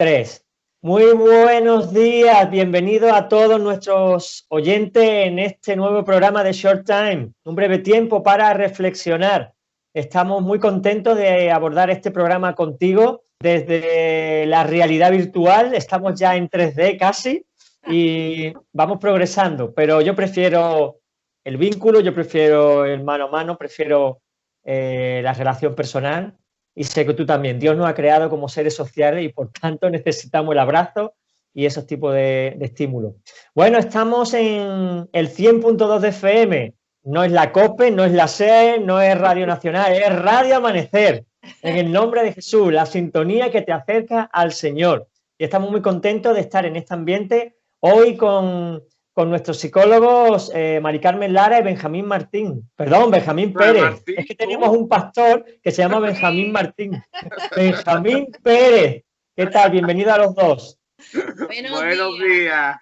Tres. Muy buenos días, bienvenidos a todos nuestros oyentes en este nuevo programa de Short Time, un breve tiempo para reflexionar. Estamos muy contentos de abordar este programa contigo desde la realidad virtual, estamos ya en 3D casi y vamos progresando, pero yo prefiero el vínculo, yo prefiero el mano a mano, prefiero la relación personal. Y sé que tú también. Dios nos ha creado como seres sociales y por tanto necesitamos el abrazo y esos tipos de estímulos. Bueno, estamos en el 100.2 de FM. No es la COPE, no es la SER, no es Radio Nacional, es Radio Amanecer. En el nombre de Jesús, la sintonía que te acerca al Señor. Y estamos muy contentos de estar en este ambiente hoy con nuestros psicólogos Mari Carmen Lara y Benjamín Martín. Perdón, Benjamín Pérez. Martín, es que tenemos un pastor que se llama Benjamín Martín. Benjamín Pérez. ¿Qué tal? Bienvenido a los dos. Buenos días.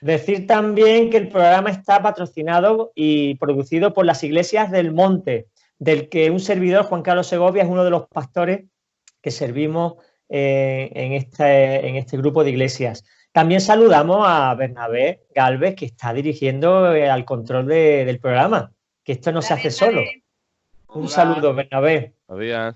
Decir también que el programa está patrocinado y producido por las Iglesias del Monte, del que un servidor, Juan Carlos Segovia, es uno de los pastores que servimos en este grupo de iglesias. También saludamos a Bernabé Galvez, que está dirigiendo al control del programa, que esto no se hace solo. Un saludo, Bernabé. Buenos días.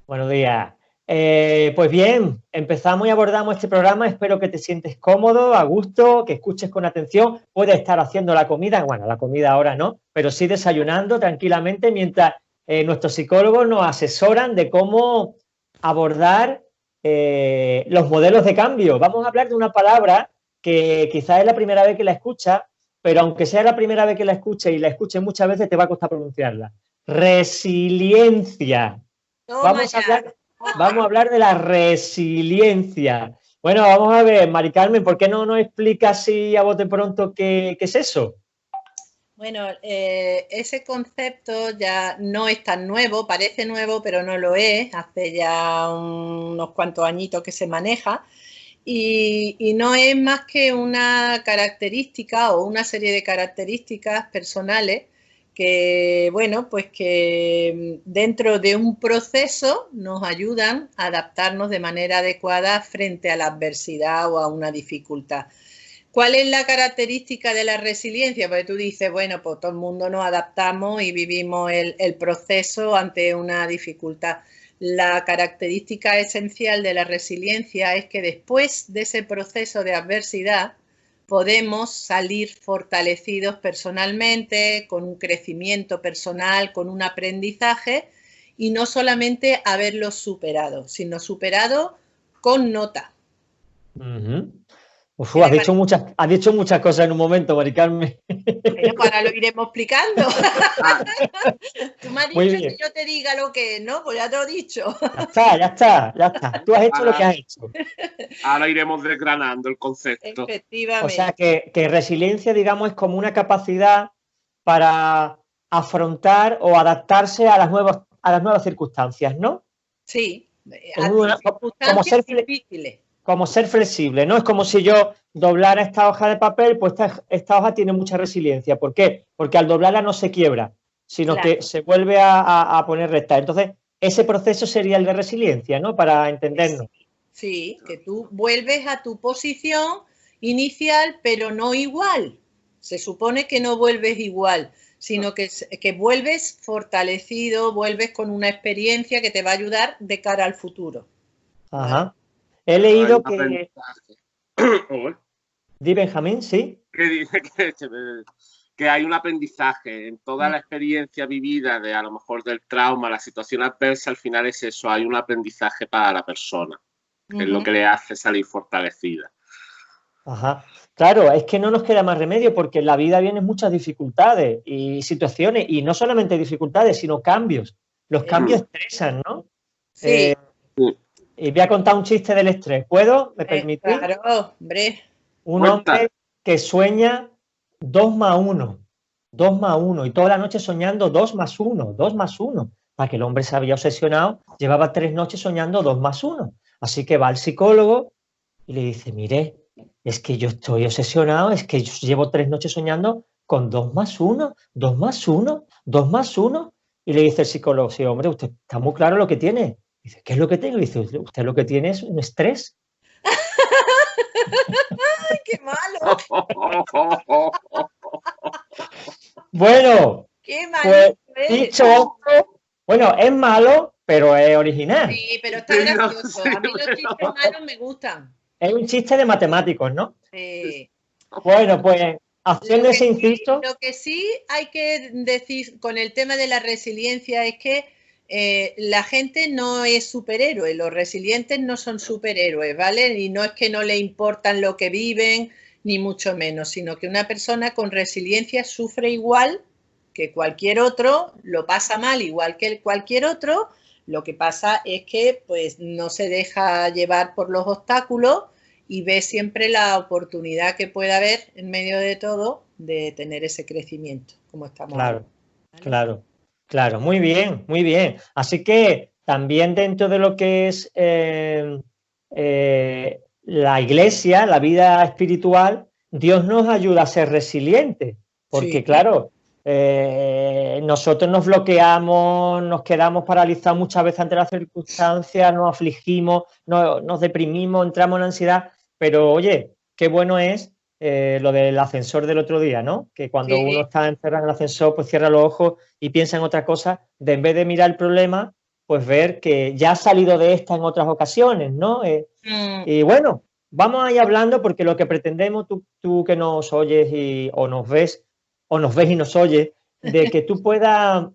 Buenos días. Pues bien, empezamos y abordamos este programa. Espero que te sientes cómodo, a gusto, que escuches con atención. Puedes estar haciendo la comida, bueno, la comida ahora no, pero sí desayunando tranquilamente mientras nuestros psicólogos nos asesoran de cómo abordar los modelos de cambio. Vamos a hablar de una palabra que quizás es la primera vez que la escuchas, pero aunque sea la primera vez que la escuches y la escuches muchas veces, te va a costar pronunciarla. Resiliencia. Vamos a hablar de la resiliencia. Bueno, vamos a ver, Mari Carmen, ¿por qué no nos explicas así a bote pronto qué es eso? Bueno, ese concepto ya no es tan nuevo, parece nuevo, pero no lo es. Hace ya unos cuantos añitos que se maneja y no es más que una característica o una serie de características personales que, bueno, pues que dentro de un proceso nos ayudan a adaptarnos de manera adecuada frente a la adversidad o a una dificultad. ¿Cuál es la característica de la resiliencia? Porque tú dices, bueno, pues todo el mundo nos adaptamos y vivimos el proceso ante una dificultad. La característica esencial de la resiliencia es que después de ese proceso de adversidad podemos salir fortalecidos personalmente, con un crecimiento personal, con un aprendizaje y no solamente haberlo superado, sino superado con nota. Has dicho muchas cosas en un momento, Mari Carmen. Bueno, pues ahora lo iremos explicando. Tú me has dicho que yo te diga lo que es, ¿no? Pues ya te lo he dicho. Ya está. Tú has hecho lo que has hecho. Ahora iremos desgranando el concepto. Efectivamente. O sea, que resiliencia, digamos, es como una capacidad para afrontar o adaptarse a las nuevas circunstancias, ¿no? Sí. Circunstancias difíciles. Como ser flexible, ¿no? Es como si yo doblara esta hoja de papel, pues esta hoja tiene mucha resiliencia. ¿Por qué? Porque al doblarla no se quiebra, sino que se vuelve a poner recta. Entonces, ese proceso sería el de resiliencia, ¿no? Para entendernos. Sí, que tú vuelves a tu posición inicial, pero no igual. Se supone que no vuelves igual, sino que vuelves fortalecido, vuelves con una experiencia que te va a ayudar de cara al futuro. Ajá. He leído que... Di Benjamín, ¿sí? Que dice que hay un aprendizaje en toda la experiencia vivida de a lo mejor del trauma, la situación adversa, al final es eso, hay un aprendizaje para la persona, que es lo que le hace salir fortalecida. Ajá. Claro, es que no nos queda más remedio porque en la vida vienen muchas dificultades y situaciones, y no solamente dificultades, sino cambios. Los cambios estresan, ¿no? Sí. Y voy a contar un chiste del estrés. ¿Puedo? ¿Me permitís? Claro, hombre. Un hombre que sueña 2 más 1, 2 más 1, y toda la noche soñando 2 más 1, 2 más 1. Para que el hombre se había obsesionado, llevaba 3 noches soñando 2 más 1. Así que va al psicólogo y le dice, mire, es que yo estoy obsesionado, es que yo llevo 3 noches soñando con 2 más 1, 2 más 1, 2 más 1. Y le dice el psicólogo, sí, hombre, usted está muy claro lo que tiene. Dice, ¿qué es lo que tengo? Dice, usted lo que tiene es un estrés. ¡Ay, qué malo! Bueno, ¡Qué pues malito eres! dicho esto, bueno, es malo, pero es original. Sí, pero está gracioso. A mí los chistes malos me gustan. Es un chiste de matemáticos, ¿no? Sí. Bueno, pues haciendo ese inciso. Lo que sí hay que decir con el tema de la resiliencia es que la gente no es superhéroe, los resilientes no son superhéroes, ¿vale? Y no es que no le importan lo que viven, ni mucho menos, sino que una persona con resiliencia sufre igual que cualquier otro, lo pasa mal igual que cualquier otro, lo que pasa es que pues no se deja llevar por los obstáculos y ve siempre la oportunidad que pueda haber en medio de todo de tener ese crecimiento, como estamos hablando. Claro, claro, muy bien, muy bien. Así que también dentro de lo que es la iglesia, la vida espiritual, Dios nos ayuda a ser resilientes, porque Sí. claro, nosotros nos bloqueamos, nos quedamos paralizados muchas veces ante las circunstancias, nos afligimos, nos deprimimos, entramos en ansiedad, pero oye, qué bueno es lo del ascensor del otro día, ¿no? Que cuando Sí. uno está encerrado en el ascensor, pues cierra los ojos y piensa en otra cosa, de en vez de mirar el problema, pues ver que ya ha salido de esta en otras ocasiones, ¿no? Y bueno, vamos ahí hablando porque lo que pretendemos, tú que nos oyes o nos ves y nos oyes, de que tú puedas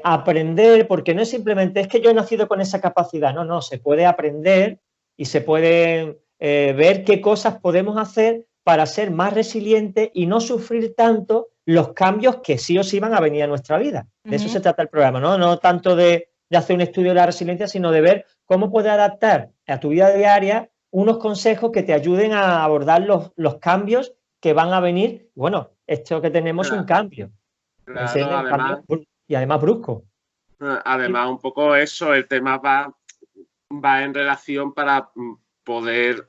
aprender, porque no es simplemente, es que yo he nacido con esa capacidad, no, se puede aprender y se puede ver qué cosas podemos hacer para ser más resilientes y no sufrir tanto los cambios que sí o sí van a venir a nuestra vida. De eso se trata el programa, ¿no? No tanto de hacer un estudio de la resiliencia, sino de ver cómo puedes adaptar a tu vida diaria unos consejos que te ayuden a abordar los cambios que van a venir. Bueno, esto que tenemos es un cambio. Claro, además, y además brusco. Además, un poco eso, el tema va en relación para poder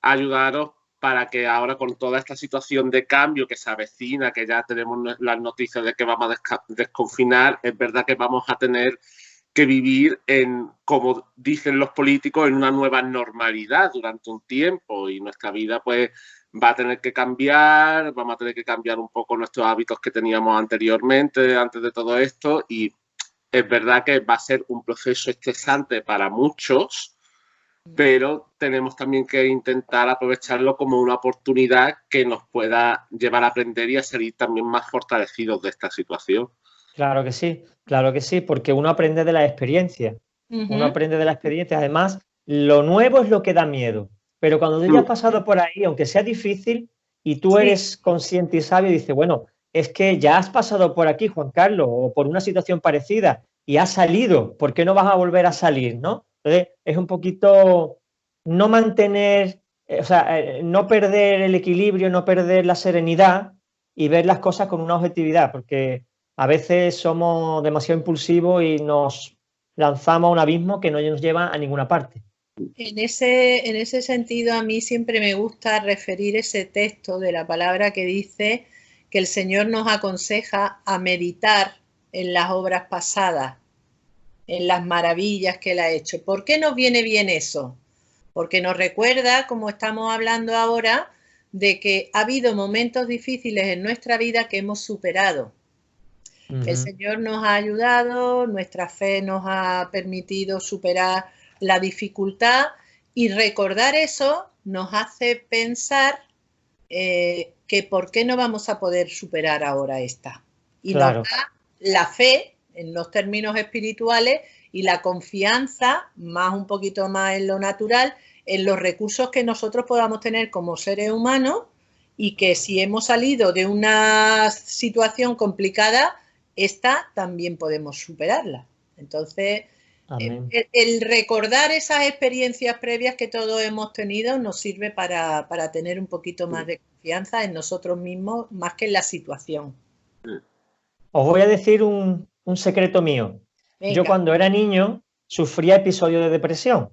ayudaros para que ahora con toda esta situación de cambio que se avecina, que ya tenemos las noticias de que vamos a desconfinar, es verdad que vamos a tener que vivir en, como dicen los políticos, en una nueva normalidad durante un tiempo y nuestra vida pues va a tener que cambiar, vamos a tener que cambiar un poco nuestros hábitos que teníamos anteriormente, antes de todo esto, y es verdad que va a ser un proceso estresante para muchos, pero tenemos también que intentar aprovecharlo como una oportunidad que nos pueda llevar a aprender y a salir también más fortalecidos de esta situación. Claro que sí, porque uno aprende de la experiencia. Uno aprende de la experiencia. Además, lo nuevo es lo que da miedo. Pero cuando tú ya has pasado por ahí, aunque sea difícil, y tú eres consciente y sabio, y dices, bueno, es que ya has pasado por aquí, Juan Carlos, o por una situación parecida, y has salido, ¿por qué no vas a volver a salir, no? Entonces, es un poquito no mantener, no perder el equilibrio, no perder la serenidad y ver las cosas con una objetividad, porque a veces somos demasiado impulsivos y nos lanzamos a un abismo que no nos lleva a ninguna parte. En ese sentido, a mí siempre me gusta referir ese texto de la palabra que dice que el Señor nos aconseja a meditar en las obras pasadas, en las maravillas que Él ha hecho. ¿Por qué nos viene bien eso? Porque nos recuerda, como estamos hablando ahora, de que ha habido momentos difíciles en nuestra vida que hemos superado. El Señor nos ha ayudado, nuestra fe nos ha permitido superar la dificultad y recordar eso nos hace pensar que por qué no vamos a poder superar ahora esta. Y nos da la fe en los términos espirituales y la confianza, más un poquito más en lo natural, en los recursos que nosotros podamos tener como seres humanos y que si hemos salido de una situación complicada, esta también podemos superarla. Entonces, el recordar esas experiencias previas que todos hemos tenido nos sirve para tener un poquito más de confianza en nosotros mismos, más que en la situación. Os voy a decir un secreto mío. Venga. Yo cuando era niño sufría episodios de depresión.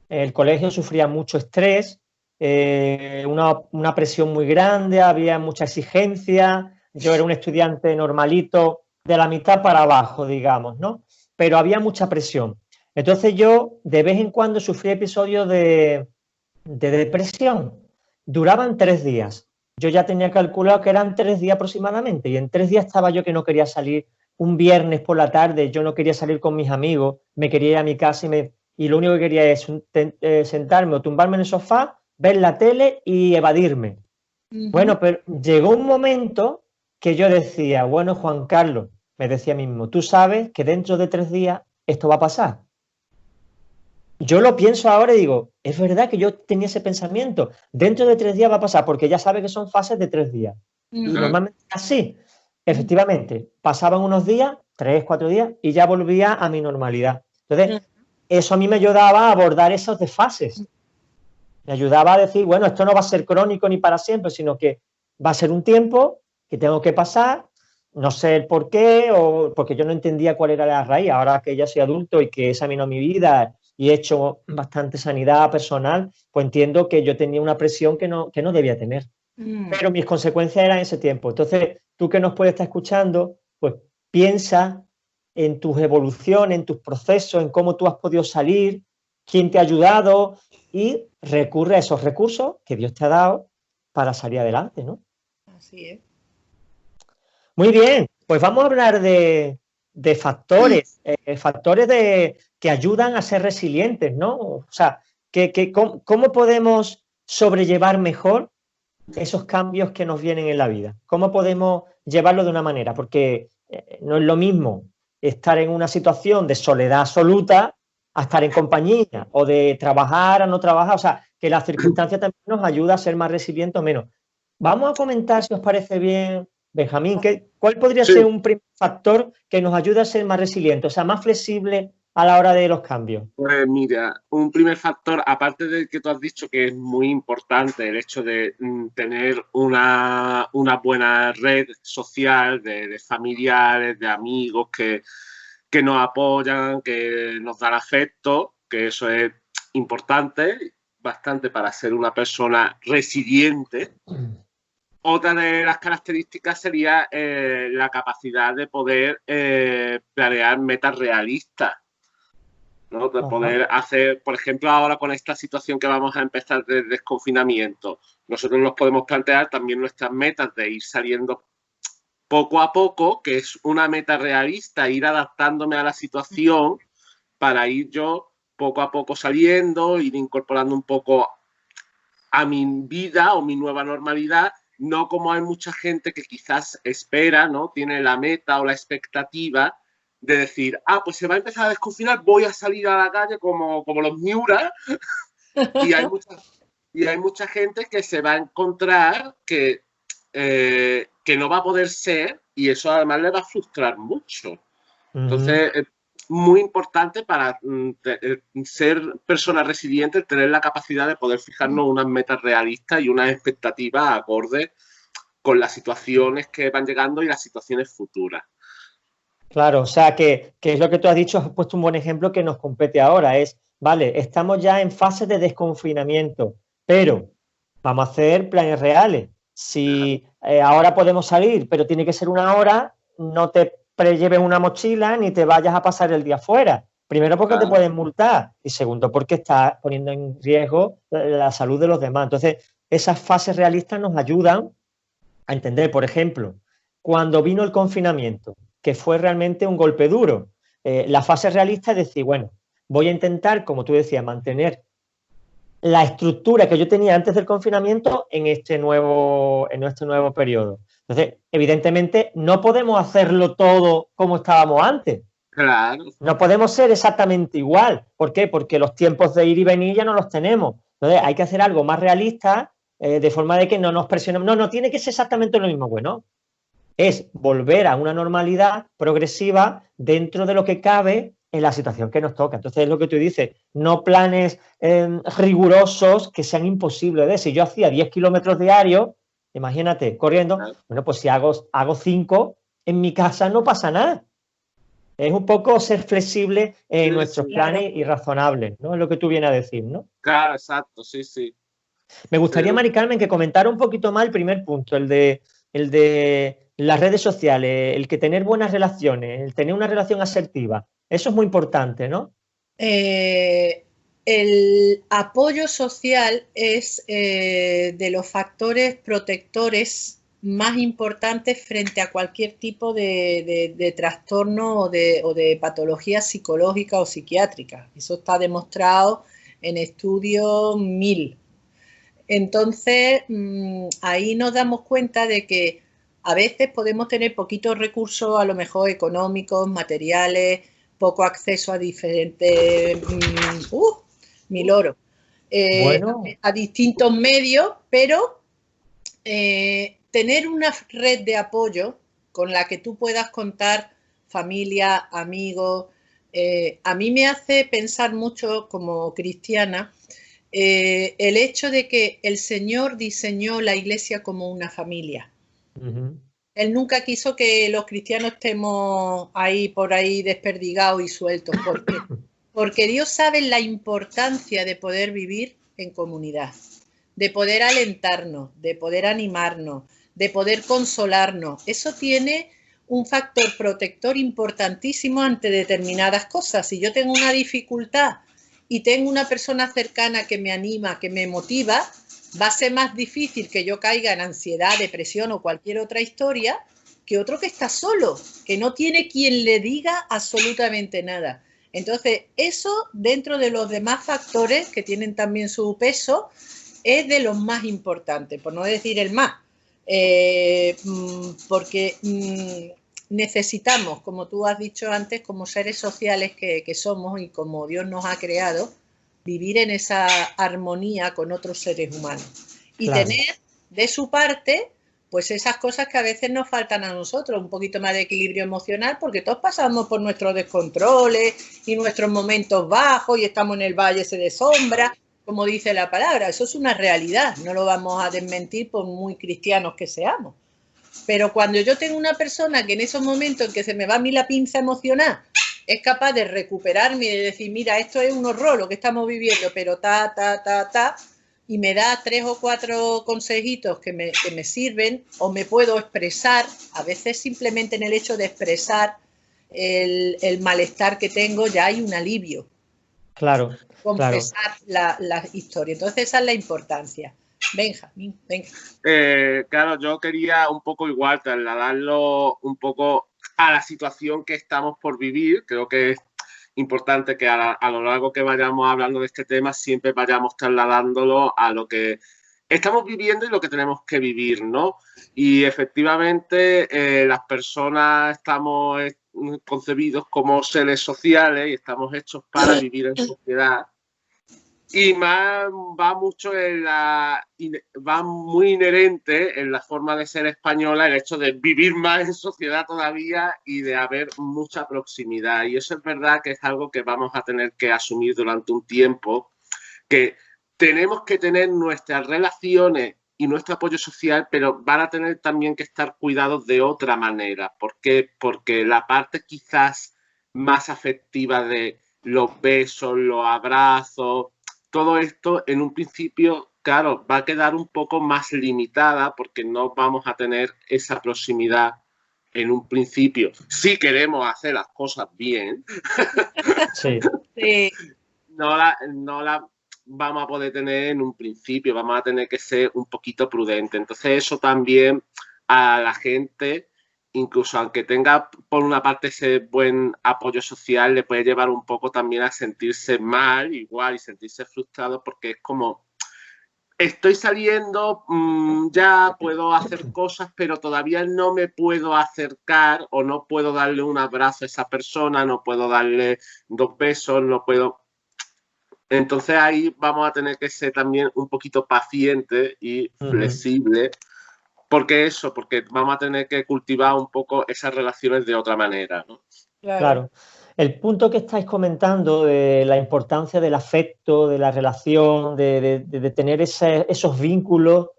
El colegio sufría mucho estrés, una presión muy grande, había mucha exigencia. Yo era un estudiante normalito, de la mitad para abajo, digamos, ¿no? Pero había mucha presión. Entonces yo de vez en cuando sufrí episodios de depresión. Duraban 3 días. Yo ya tenía calculado que eran 3 días aproximadamente y en 3 días estaba yo que no quería salir. Un viernes por la tarde yo no quería salir con mis amigos, me quería ir a mi casa y lo único que quería es sentarme o tumbarme en el sofá, ver la tele y evadirme. Bueno, pero llegó un momento que yo decía, bueno, Juan Carlos, me decía mismo, tú sabes que dentro de 3 días esto va a pasar. Yo lo pienso ahora y digo, es verdad que yo tenía ese pensamiento, dentro de 3 días va a pasar, porque ya sabe que son fases de 3 días. Y normalmente así, efectivamente, pasaban unos días, 3, 4 días, y ya volvía a mi normalidad. Entonces, eso a mí me ayudaba a abordar esos desfases. Me ayudaba a decir, bueno, esto no va a ser crónico ni para siempre, sino que va a ser un tiempo que tengo que pasar, no sé el por qué, o porque yo no entendía cuál era la raíz. Ahora que ya soy adulto y que he examinado mi vida y he hecho bastante sanidad personal, pues entiendo que yo tenía una presión que no debía tener. Pero mis consecuencias eran ese tiempo. Entonces, tú que nos puedes estar escuchando, pues piensa en tus evoluciones, en tus procesos, en cómo tú has podido salir, quién te ha ayudado y recurre a esos recursos que Dios te ha dado para salir adelante, ¿no? Así es. Muy bien, pues vamos a hablar de factores, que ayudan a ser resilientes, ¿no? O sea, ¿cómo podemos sobrellevar mejor esos cambios que nos vienen en la vida? ¿Cómo podemos llevarlo de una manera? Porque no es lo mismo estar en una situación de soledad absoluta a estar en compañía o de trabajar a no trabajar. O sea, que la circunstancia también nos ayuda a ser más resilientes o menos. Vamos a comentar, si os parece bien, Benjamín, ¿cuál podría ser un primer factor que nos ayude a ser más resilientes, o sea, más flexible a la hora de los cambios? Pues mira, un primer factor, aparte del que tú has dicho que es muy importante, el hecho de tener una buena red social de familiares, de amigos que nos apoyan, que nos dan afecto, que eso es importante, bastante para ser una persona resiliente. Otra de las características sería la capacidad de poder planear metas realistas, ¿no? De poder hacer, por ejemplo, ahora con esta situación que vamos a empezar de desconfinamiento, nosotros nos podemos plantear también nuestras metas de ir saliendo poco a poco, que es una meta realista, ir adaptándome a la situación para ir yo poco a poco saliendo, ir incorporando un poco a mi vida o mi nueva normalidad, no como hay mucha gente que quizás espera, ¿no? Tiene la meta o la expectativa de decir, pues se va a empezar a desconfinar, voy a salir a la calle como los Miura. Y hay mucha gente que se va a encontrar que no va a poder ser, y eso además le va a frustrar mucho. Entonces, es muy importante para ser persona resiliente, tener la capacidad de poder fijarnos unas metas realistas y unas expectativas acordes con las situaciones que van llegando y las situaciones futuras. Claro, o sea, que es lo que tú has dicho, has puesto un buen ejemplo que nos compete ahora, vale, estamos ya en fase de desconfinamiento, pero vamos a hacer planes reales. Si ahora podemos salir, pero tiene que ser una hora, no te lleves una mochila ni te vayas a pasar el día fuera. Primero porque te pueden multar y segundo porque estás poniendo en riesgo la salud de los demás. Entonces, esas fases realistas nos ayudan a entender, por ejemplo, cuando vino el confinamiento, que fue realmente un golpe duro. La fase realista es decir, bueno, voy a intentar, como tú decías, mantener la estructura que yo tenía antes del confinamiento en este nuevo periodo. Entonces, evidentemente, no podemos hacerlo todo como estábamos antes. Claro. No podemos ser exactamente igual. ¿Por qué? Porque los tiempos de ir y venir ya no los tenemos. Entonces, hay que hacer algo más realista, de forma de que no nos presionemos. No tiene que ser exactamente lo mismo. Bueno, es volver a una normalidad progresiva dentro de lo que cabe en la situación que nos toca. Entonces, es lo que tú dices, no planes rigurosos que sean imposibles. Si yo hacía 10 kilómetros diarios, imagínate, corriendo, bueno, pues si hago 5 en mi casa no pasa nada. Es un poco ser flexible en nuestros planes y razonables, ¿no? Es lo que tú vienes a decir, ¿no? Claro, exacto, sí. Me gustaría, Mari Carmen, que comentara un poquito más el primer punto, el de las redes sociales, el que tener buenas relaciones, el tener una relación asertiva. Eso es muy importante, ¿no? El apoyo social es de los factores protectores más importantes frente a cualquier tipo de trastorno o de patología psicológica o psiquiátrica. Eso está demostrado en estudios 1000. Entonces, ahí nos damos cuenta de que a veces podemos tener poquitos recursos, a lo mejor económicos, materiales, poco acceso a diferentes... mi loro. Bueno. A distintos medios, pero tener una red de apoyo con la que tú puedas contar, familia, amigos, a mí me hace pensar mucho como cristiana el hecho de que el Señor diseñó la Iglesia como una familia. Él nunca quiso que los cristianos estemos ahí por ahí desperdigados y sueltos. ¿Por qué? Porque Dios sabe la importancia de poder vivir en comunidad, de poder alentarnos, de poder animarnos, de poder consolarnos. Eso tiene un factor protector importantísimo ante determinadas cosas. Si yo tengo una dificultad y tengo una persona cercana que me anima, que me motiva, va a ser más difícil que yo caiga en ansiedad, depresión o cualquier otra historia que otro que está solo, que no tiene quien le diga absolutamente nada. Entonces, eso dentro de los demás factores que tienen también su peso es de los más importantes, por no decir el más, porque necesitamos, como tú has dicho antes, como seres sociales que somos y como Dios nos ha creado, vivir en esa armonía con otros seres humanos y claro, tener de su parte pues esas cosas que a veces nos faltan a nosotros, un poquito más de equilibrio emocional, porque todos pasamos por nuestros descontroles y nuestros momentos bajos y estamos en el valle ese de sombra, como dice la palabra. Eso es una realidad, no lo vamos a desmentir por muy cristianos que seamos. Pero cuando yo tengo una persona que en esos momentos en que se me va a mí la pinza emocional es capaz de recuperarme y de decir, mira, esto es un horror lo que estamos viviendo, pero y me da 3 o 4 consejitos que me sirven o me puedo expresar, a veces simplemente en el hecho de expresar el malestar que tengo ya hay un alivio. Claro. Confesar la historia. Entonces esa es la importancia. Benjamín, venga. Claro, yo quería un poco igual trasladarlo un poco a la situación que estamos por vivir. Creo que es importante que a lo largo que vayamos hablando de este tema siempre vayamos trasladándolo a lo que estamos viviendo y lo que tenemos que vivir, ¿no? Y efectivamente las personas estamos concebidos como seres sociales y estamos hechos para vivir en sociedad. Y más va muy inherente en la forma de ser española el hecho de vivir más en sociedad todavía y de haber mucha proximidad. Y eso es verdad que es algo que vamos a tener que asumir durante un tiempo, que tenemos que tener nuestras relaciones y nuestro apoyo social, pero van a tener también que estar cuidados de otra manera. ¿Por qué? Porque la parte quizás más afectiva de los besos, los abrazos, todo esto en un principio, claro, va a quedar un poco más limitada porque no vamos a tener esa proximidad en un principio. Si queremos hacer las cosas bien, sí. no la vamos a poder tener en un principio, vamos a tener que ser un poquito prudentes. Entonces eso también a la gente, incluso aunque tenga por una parte ese buen apoyo social, le puede llevar un poco también a sentirse mal igual y sentirse frustrado porque es como, estoy saliendo, ya puedo hacer cosas, pero todavía no me puedo acercar o no puedo darle un abrazo a esa persona, no puedo darle 2 besos, no puedo... Entonces ahí vamos a tener que ser también un poquito pacientes y flexibles. Porque vamos a tener que cultivar un poco esas relaciones de otra manera, ¿no? Claro. El punto que estáis comentando de la importancia del afecto, de la relación, de tener esos vínculos,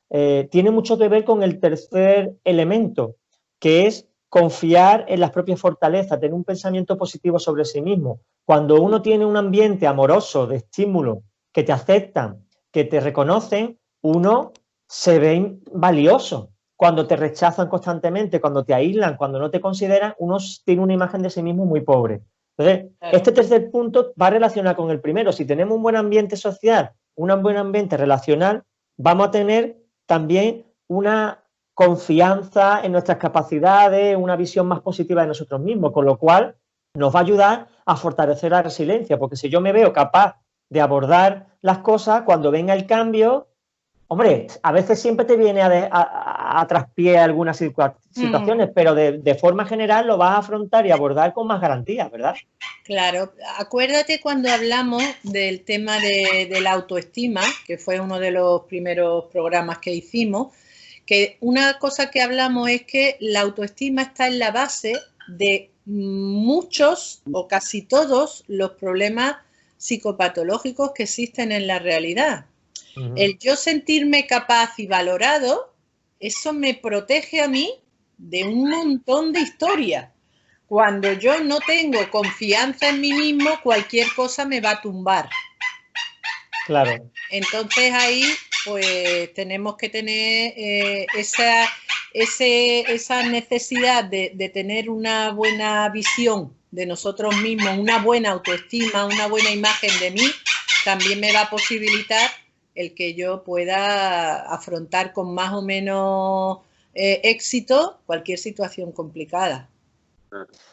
tiene mucho que ver con el tercer elemento, que es confiar en las propias fortalezas, tener un pensamiento positivo sobre sí mismo. Cuando uno tiene un ambiente amoroso, de estímulo, que te aceptan, que te reconocen, uno se ve valioso. Cuando te rechazan constantemente, cuando te aíslan, cuando no te consideran, uno tiene una imagen de sí mismo muy pobre. Entonces, este tercer punto va relacionado con el primero. Si tenemos un buen ambiente social, un buen ambiente relacional, vamos a tener también una confianza en nuestras capacidades, una visión más positiva de nosotros mismos, con lo cual nos va a ayudar a fortalecer la resiliencia, porque si yo me veo capaz de abordar las cosas, cuando venga el cambio, hombre, a veces siempre te viene a traspié algunas situaciones, pero de forma general lo vas a afrontar y abordar con más garantías, ¿verdad? Claro, acuérdate cuando hablamos del tema de la autoestima, que fue uno de los primeros programas que hicimos, que una cosa que hablamos es que la autoestima está en la base de muchos o casi todos los problemas psicopatológicos que existen en la realidad. El yo sentirme capaz y valorado, eso me protege a mí de un montón de historias. Cuando yo no tengo confianza en mí mismo, cualquier cosa me va a tumbar. Claro. Entonces ahí pues tenemos que tener esa necesidad de tener una buena visión de nosotros mismos, una buena autoestima, una buena imagen de mí, también me va a posibilitar el que yo pueda afrontar con más o menos éxito cualquier situación complicada.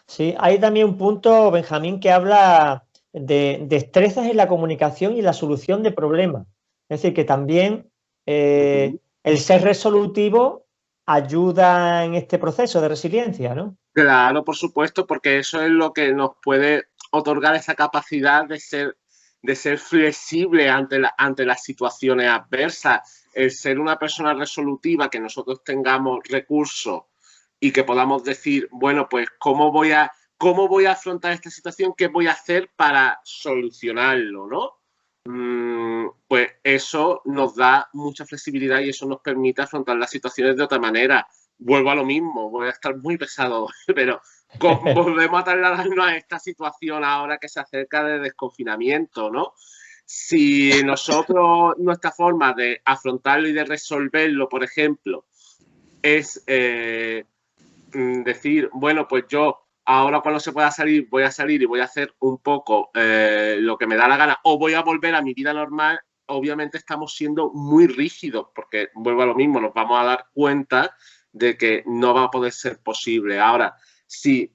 Sí, hay también un punto, Benjamín, que habla de destrezas en la comunicación y la solución de problemas. Es decir, que también el ser resolutivo ayuda en este proceso de resiliencia, ¿no? Claro, por supuesto, porque eso es lo que nos puede otorgar esa capacidad de ser flexible ante las situaciones adversas. El ser una persona resolutiva, que nosotros tengamos recursos y que podamos decir, bueno, pues ¿cómo voy a afrontar esta situación? ¿Qué voy a hacer para solucionarlo, no? Pues eso nos da mucha flexibilidad y eso nos permite afrontar las situaciones de otra manera. Vuelvo a lo mismo, voy a estar muy pesado, pero volvemos a trasladarnos a esta situación ahora que se acerca de desconfinamiento, ¿no? Si nosotros, nuestra forma de afrontarlo y de resolverlo, por ejemplo, es decir, bueno, pues yo ahora cuando se pueda salir, voy a salir y voy a hacer un poco lo que me da la gana o voy a volver a mi vida normal, obviamente estamos siendo muy rígidos porque, vuelvo a lo mismo, nos vamos a dar cuenta de que no va a poder ser posible. Ahora, si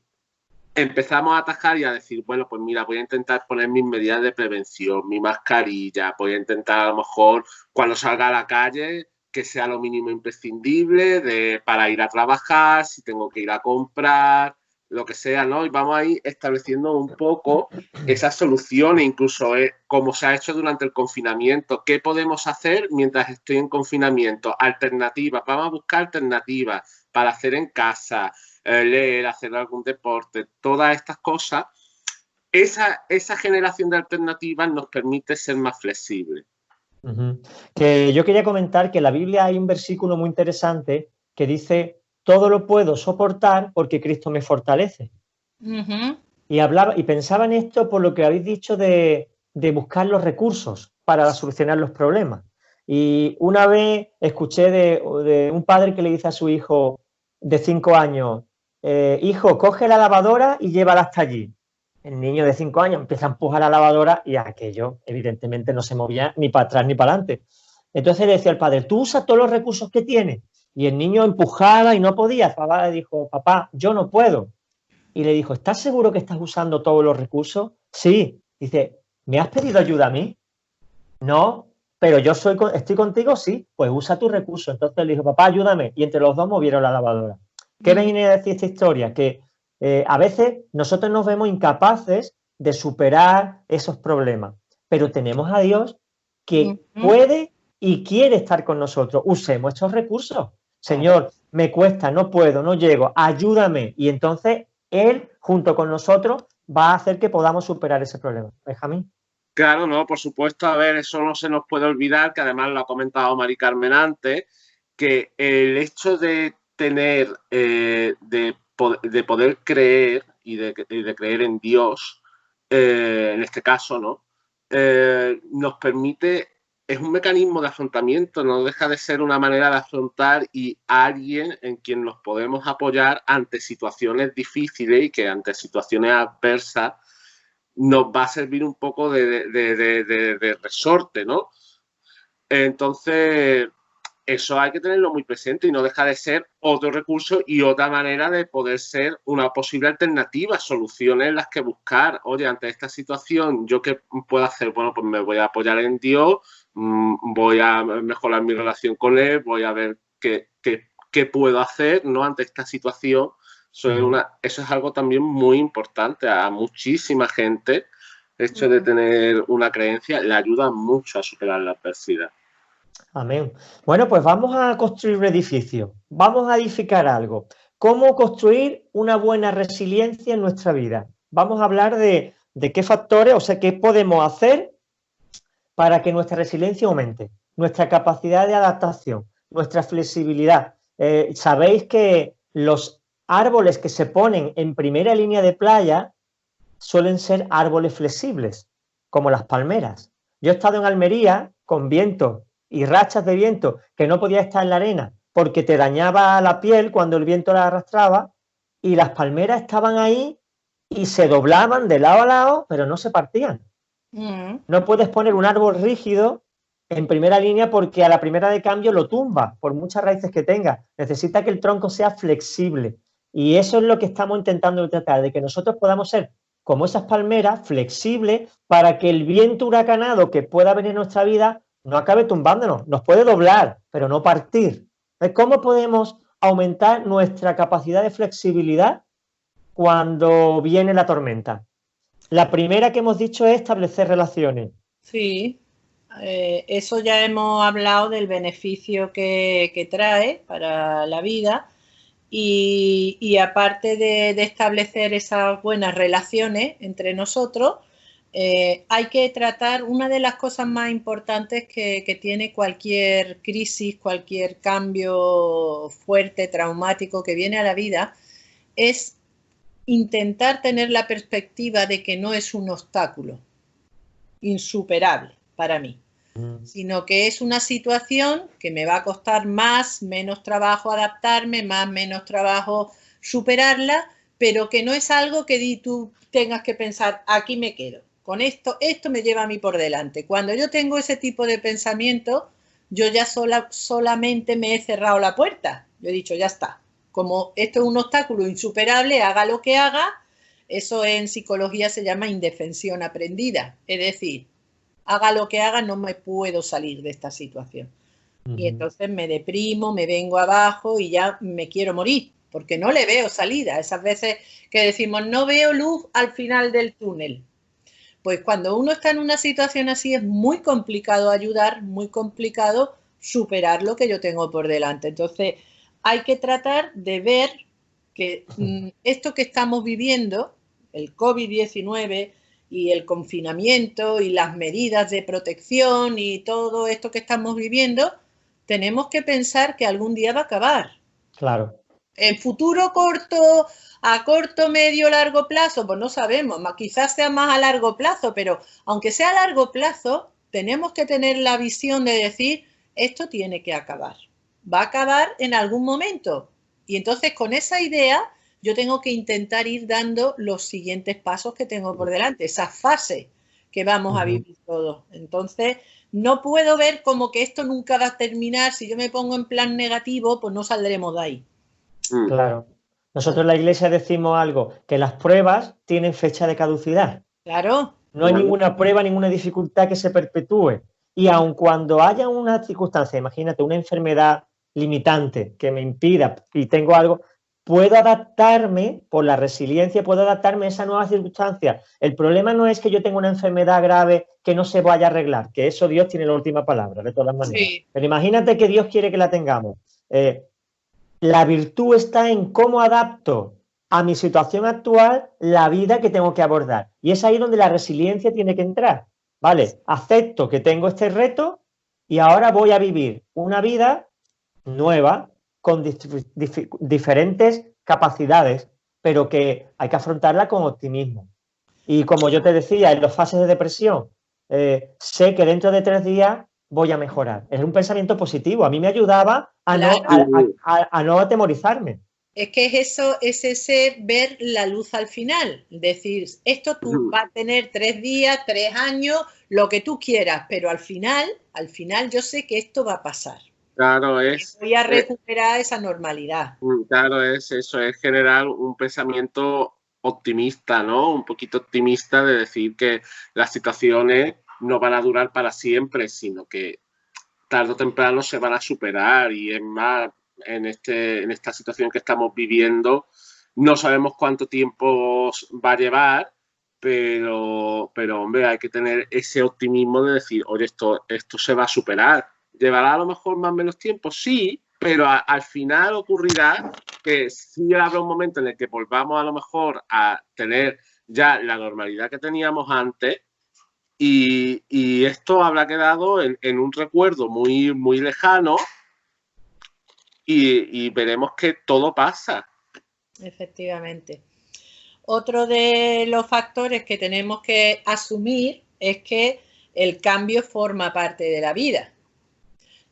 empezamos a atajar y a decir, bueno, pues mira, voy a intentar poner mis medidas de prevención, mi mascarilla, voy a intentar a lo mejor cuando salga a la calle que sea lo mínimo imprescindible para ir a trabajar, si tengo que ir a comprar, lo que sea, ¿no? Y vamos a ir estableciendo un poco esas soluciones, incluso como se ha hecho durante el confinamiento. ¿Qué podemos hacer mientras estoy en confinamiento? Alternativas, vamos a buscar alternativas para hacer en casa, leer, hacer algún deporte, todas estas cosas. Esa generación de alternativas nos permite ser más flexibles. Que yo quería comentar que en la Biblia hay un versículo muy interesante que dice: todo lo puedo soportar porque Cristo me fortalece. Y pensaba en esto por lo que habéis dicho de buscar los recursos para solucionar los problemas. Y una vez escuché de un padre que le dice a su hijo de 5 años: hijo, coge la lavadora y llévala hasta allí. El niño de 5 años empieza a empujar la lavadora y aquello evidentemente no se movía ni para atrás ni para adelante. Entonces le decía al padre: tú usas todos los recursos que tienes. Y el niño empujaba y no podía. El papá le dijo: papá, yo no puedo. Y le dijo: ¿estás seguro que estás usando todos los recursos? Sí. Dice: ¿me has pedido ayuda a mí? No, pero yo estoy contigo, sí. Pues usa tus recursos. Entonces le dijo: papá, ayúdame. Y entre los dos movieron la lavadora. ¿Qué viene a decir esta historia? Que a veces nosotros nos vemos incapaces de superar esos problemas, pero tenemos a Dios que puede y quiere estar con nosotros. Usemos estos recursos. Señor, me cuesta, no puedo, no llego, ayúdame. Y entonces Él, junto con nosotros, va a hacer que podamos superar ese problema. Benjamín. Claro, no, por supuesto. A ver, eso no se nos puede olvidar, que además lo ha comentado Mari Carmen antes, que el hecho de tener, de poder creer y de creer en Dios, en este caso, ¿no? Nos permite, es un mecanismo de afrontamiento, no deja de ser una manera de afrontar y alguien en quien nos podemos apoyar ante situaciones difíciles y que ante situaciones adversas nos va a servir un poco de resorte, ¿no? Entonces, eso hay que tenerlo muy presente y no deja de ser otro recurso y otra manera de poder ser una posible alternativa, soluciones en las que buscar. Oye, ante esta situación, ¿yo qué puedo hacer? Bueno, pues me voy a apoyar en Dios, voy a mejorar mi relación con Él, voy a ver qué puedo hacer, ¿no? Ante esta situación. Eso es algo también muy importante a muchísima gente. El hecho de tener una creencia le ayuda mucho a superar la adversidad. Amén. Bueno, pues vamos a construir un edificio, vamos a edificar algo. ¿Cómo construir una buena resiliencia en nuestra vida? Vamos a hablar de qué factores, o sea, qué podemos hacer para que nuestra resiliencia aumente, nuestra capacidad de adaptación, nuestra flexibilidad. Sabéis que los árboles que se ponen en primera línea de playa suelen ser árboles flexibles, como las palmeras. Yo he estado en Almería con vientos y rachas de viento que no podía estar en la arena porque te dañaba la piel cuando el viento la arrastraba, y las palmeras estaban ahí y se doblaban de lado a lado, pero no se partían. No puedes poner un árbol rígido en primera línea porque a la primera de cambio lo tumba, por muchas raíces que tenga. Necesita que el tronco sea flexible. Y eso es lo que estamos intentando tratar, de que nosotros podamos ser como esas palmeras, flexibles, para que el viento huracanado que pueda venir en nuestra vida no acabe tumbándonos. Nos puede doblar, pero no partir. ¿Cómo podemos aumentar nuestra capacidad de flexibilidad cuando viene la tormenta? La primera que hemos dicho es establecer relaciones. Sí, eso ya hemos hablado del beneficio que trae para la vida. Y aparte de establecer esas buenas relaciones entre nosotros, hay que tratar una de las cosas más importantes que tiene cualquier crisis, cualquier cambio fuerte, traumático que viene a la vida, es intentar tener la perspectiva de que no es un obstáculo insuperable para mí, sino que es una situación que me va a costar menos trabajo adaptarme, menos trabajo superarla, pero que no es algo que tú tengas que pensar, aquí me quedo, con esto me lleva a mí por delante. Cuando yo tengo ese tipo de pensamiento, yo ya solamente me he cerrado la puerta. Yo he dicho, ya está. Como esto es un obstáculo insuperable, haga lo que haga, eso en psicología se llama indefensión aprendida. Es decir, haga lo que haga, no me puedo salir de esta situación. Y entonces me deprimo, me vengo abajo y ya me quiero morir, porque no le veo salida. Esas veces que decimos, no veo luz al final del túnel. Pues cuando uno está en una situación así es muy complicado ayudar, muy complicado superar lo que yo tengo por delante. Entonces hay que tratar de ver que esto que estamos viviendo, el COVID-19 y el confinamiento y las medidas de protección y todo esto que estamos viviendo, tenemos que pensar que algún día va a acabar. Claro. En futuro corto, a corto, medio, largo plazo, pues no sabemos, quizás sea más a largo plazo, pero aunque sea a largo plazo, tenemos que tener la visión de decir, esto tiene que acabar. Va a acabar en algún momento. Y entonces con esa idea yo tengo que intentar ir dando los siguientes pasos que tengo por delante, esa fase que vamos a vivir todos. Entonces no puedo ver como que esto nunca va a terminar. Si yo me pongo en plan negativo, pues no saldremos de ahí. Claro. Nosotros en la iglesia decimos algo, que las pruebas tienen fecha de caducidad. Claro. No hay ninguna prueba, ninguna dificultad que se perpetúe. Y aun cuando haya una circunstancia, imagínate, una enfermedad limitante que me impida y tengo algo, puedo adaptarme por la resiliencia, puedo adaptarme a esa nueva circunstancia. El problema no es que yo tenga una enfermedad grave que no se vaya a arreglar, que eso Dios tiene la última palabra, de todas maneras. Sí. Pero imagínate que Dios quiere que la tengamos. La virtud está en cómo adapto a mi situación actual la vida que tengo que abordar. Y es ahí donde la resiliencia tiene que entrar. Vale, acepto que tengo este reto y ahora voy a vivir una vida nueva con diferentes capacidades, pero que hay que afrontarla con optimismo. Y como yo te decía, en las fases de depresión, sé que dentro de 3 días voy a mejorar. Es un pensamiento positivo. A mí me ayudaba a no atemorizarme. Es que es eso, es ese ver la luz al final. Decir, esto tú vas a tener 3 días, 3 años, lo que tú quieras, pero al final yo sé que esto va a pasar. Claro, voy a recuperar esa normalidad. Claro, eso, es generar un pensamiento optimista, ¿no? Un poquito optimista de decir que las situaciones no van a durar para siempre, sino que tarde o temprano se van a superar. Y es más, en esta situación que estamos viviendo, no sabemos cuánto tiempo va a llevar, pero hombre, hay que tener ese optimismo de decir, oye, esto se va a superar. ¿Llevará a lo mejor más o menos tiempo? Sí, pero al final ocurrirá que sí habrá un momento en el que volvamos a lo mejor a tener ya la normalidad que teníamos antes, y esto habrá quedado en un recuerdo muy, muy lejano, y veremos que todo pasa. Efectivamente. Otro de los factores que tenemos que asumir es que el cambio forma parte de la vida.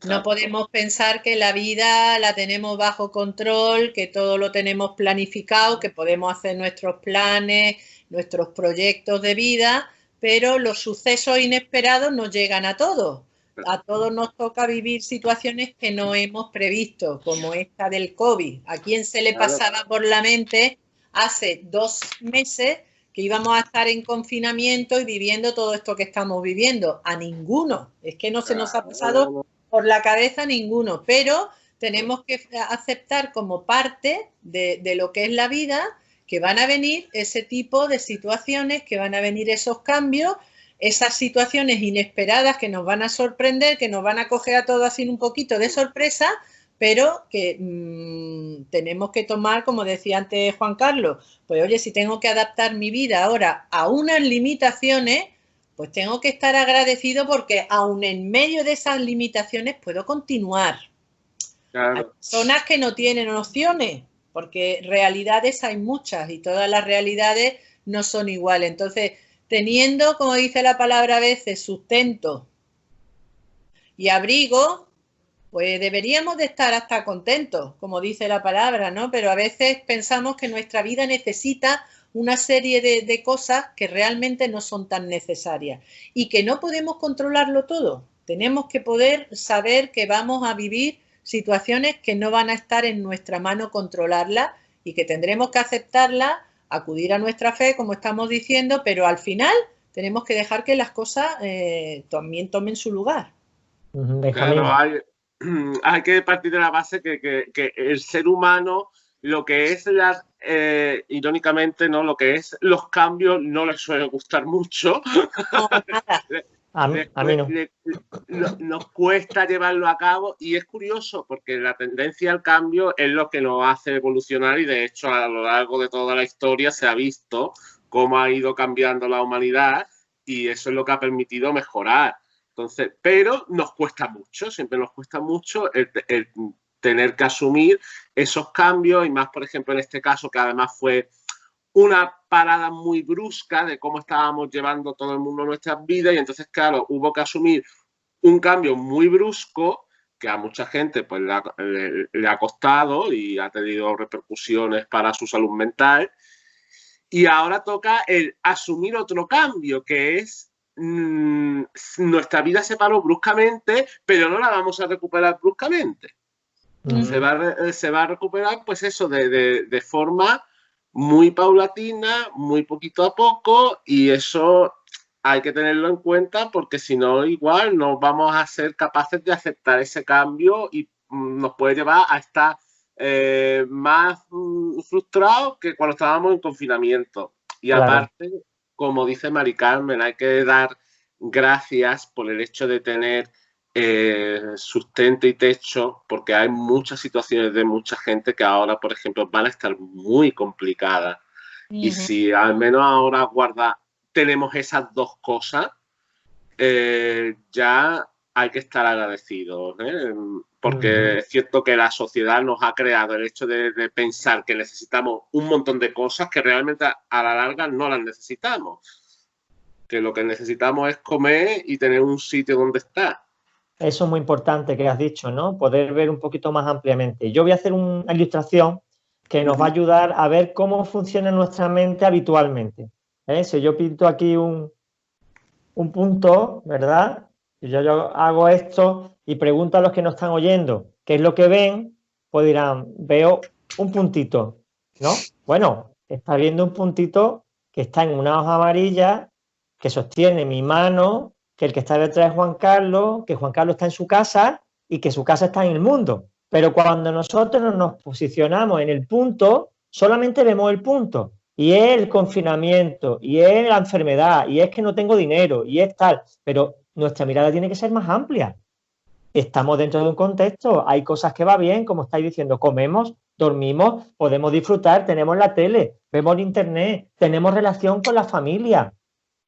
No podemos pensar que la vida la tenemos bajo control, que todo lo tenemos planificado, que podemos hacer nuestros planes, nuestros proyectos de vida, pero los sucesos inesperados nos llegan a todos. A todos nos toca vivir situaciones que no hemos previsto, como esta del COVID. ¿A quién se le pasaba por la mente hace 2 meses que íbamos a estar en confinamiento y viviendo todo esto que estamos viviendo? A ninguno. Es que no se nos ha pasado por la cabeza ninguno, pero tenemos que aceptar como parte de lo que es la vida, que van a venir ese tipo de situaciones, que van a venir esos cambios, esas situaciones inesperadas que nos van a sorprender, que nos van a coger a todos así un poquito de sorpresa, pero que tenemos que tomar, como decía antes Juan Carlos, pues oye, si tengo que adaptar mi vida ahora a unas limitaciones, pues tengo que estar agradecido porque aún en medio de esas limitaciones puedo continuar. Claro. Hay personas que no tienen opciones, porque realidades hay muchas y todas las realidades no son iguales. Entonces, teniendo, como dice la palabra a veces, sustento y abrigo, pues deberíamos de estar hasta contentos, como dice la palabra, ¿no? Pero a veces pensamos que nuestra vida necesita una serie de cosas que realmente no son tan necesarias y que no podemos controlarlo todo. Tenemos que poder saber que vamos a vivir situaciones que no van a estar en nuestra mano controlarlas y que tendremos que aceptarlas, acudir a nuestra fe, como estamos diciendo, pero al final tenemos que dejar que las cosas también tomen su lugar. Claro, hay que partir de la base que el ser humano, lo que es irónicamente, ¿no? Lo que es los cambios no les suele gustar mucho. No, nada. A mí no. Nos cuesta llevarlo a cabo, y es curioso porque la tendencia al cambio es lo que nos hace evolucionar, y de hecho a lo largo de toda la historia se ha visto cómo ha ido cambiando la humanidad, y eso es lo que ha permitido mejorar. Entonces, pero nos cuesta mucho, siempre nos cuesta mucho el tener que asumir esos cambios, y más, por ejemplo, en este caso, que además fue una parada muy brusca de cómo estábamos llevando todo el mundo nuestras vidas, y entonces, claro, hubo que asumir un cambio muy brusco que a mucha gente pues le ha costado y ha tenido repercusiones para su salud mental, y ahora toca el asumir otro cambio, que es nuestra vida se paró bruscamente, pero no la vamos a recuperar bruscamente. Se va a recuperar, pues eso, de forma muy paulatina, muy poquito a poco, y eso hay que tenerlo en cuenta, porque si no, igual no vamos a ser capaces de aceptar ese cambio, y nos puede llevar a estar más frustrados que cuando estábamos en confinamiento. Y claro, aparte, como dice Mari Carmen, hay que dar gracias por el hecho de tener sustento y techo, porque hay muchas situaciones de mucha gente que ahora, por ejemplo, van a estar muy complicadas. Y si al menos ahora tenemos esas dos cosas, ya hay que estar agradecidos, porque es cierto que la sociedad nos ha creado el hecho de pensar que necesitamos un montón de cosas que realmente a la larga no las necesitamos, que lo que necesitamos es comer y tener un sitio donde estar. Eso es muy importante que has dicho, ¿no? Poder ver un poquito más ampliamente. Yo voy a hacer una ilustración que nos va a ayudar a ver cómo funciona nuestra mente habitualmente. Si yo pinto aquí un punto, ¿verdad? Si yo hago esto y pregunto a los que nos están oyendo qué es lo que ven, pues dirán, veo un puntito, ¿no? Bueno, está viendo un puntito que está en una hoja amarilla, que sostiene mi mano, que el que está detrás es Juan Carlos, que Juan Carlos está en su casa y que su casa está en el mundo. Pero cuando nosotros nos posicionamos en el punto, solamente vemos el punto. Y es el confinamiento, y es la enfermedad, y es que no tengo dinero, y es tal. Pero nuestra mirada tiene que ser más amplia. Estamos dentro de un contexto, hay cosas que va bien, como estáis diciendo, comemos, dormimos, podemos disfrutar, tenemos la tele, vemos el internet, tenemos relación con la familia.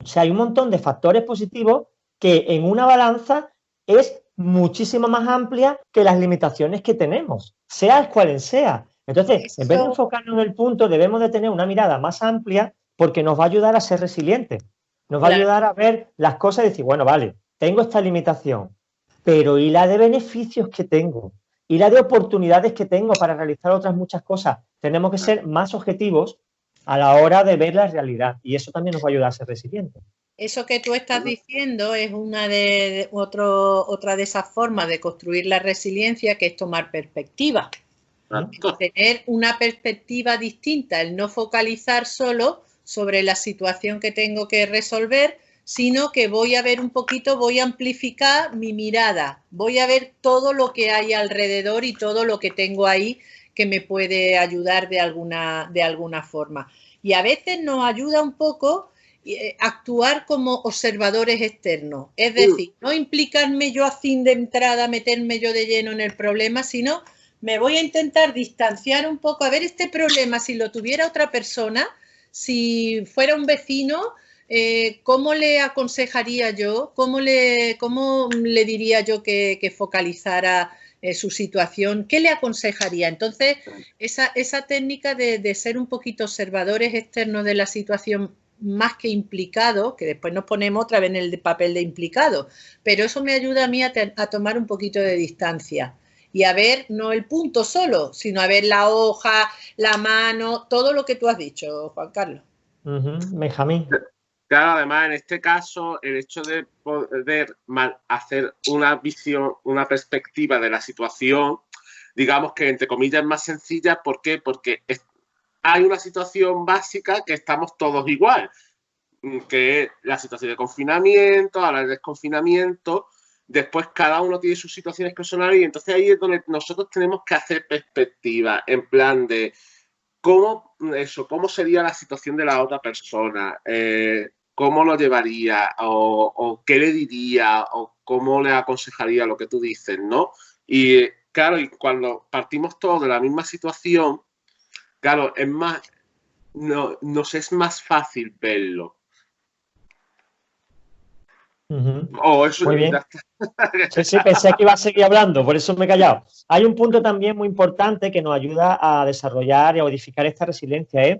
O sea, hay un montón de factores positivos que en una balanza es muchísimo más amplia que las limitaciones que tenemos, sea cual sea. Entonces, en vez de enfocarnos en el punto, debemos de tener una mirada más amplia porque nos va a ayudar a ser resilientes. Nos va a ayudar a ver las cosas y decir, bueno, vale, tengo esta limitación, pero ¿y la de beneficios que tengo? ¿Y la de oportunidades que tengo para realizar otras muchas cosas? Tenemos que ser más objetivos a la hora de ver la realidad y eso también nos va a ayudar a ser resilientes. Eso que tú estás diciendo es otra de esas formas de construir la resiliencia, que es tomar perspectiva. Tener una perspectiva distinta, el no focalizar solo sobre la situación que tengo que resolver, sino que voy a ver un poquito, voy a amplificar mi mirada, voy a ver todo lo que hay alrededor y todo lo que tengo ahí que me puede ayudar de alguna forma. Y a veces nos ayuda un poco actuar como observadores externos, es decir, no implicarme yo así de entrada, meterme yo de lleno en el problema, sino me voy a intentar distanciar un poco, a ver este problema, si lo tuviera otra persona, si fuera un vecino, ¿cómo le aconsejaría yo? ¿Cómo le diría yo que focalizara su situación? ¿Qué le aconsejaría? Entonces, esa técnica de ser un poquito observadores externos de la situación más que implicado, que después nos ponemos otra vez en el papel de implicado, pero eso me ayuda a mí a tomar un poquito de distancia y a ver no el punto solo, sino a ver la hoja, la mano, todo lo que tú has dicho, Juan Carlos. Benjamín. Claro, además en este caso el hecho de poder hacer una visión, una perspectiva de la situación, digamos que entre comillas es más sencilla. ¿Por qué? Porque hay una situación básica que estamos todos igual, que es la situación de confinamiento, ahora el desconfinamiento. Después cada uno tiene sus situaciones personales y entonces ahí es donde nosotros tenemos que hacer perspectiva, en plan de cómo sería la situación de la otra persona, cómo lo llevaría o qué le diría o cómo le aconsejaría lo que tú dices, ¿no? Y claro, y cuando partimos todos de la misma situación, claro, nos es más fácil verlo. Eso muy bien. Sí, pensé que iba a seguir hablando, por eso me he callado. Hay un punto también muy importante que nos ayuda a desarrollar y a modificar esta resiliencia,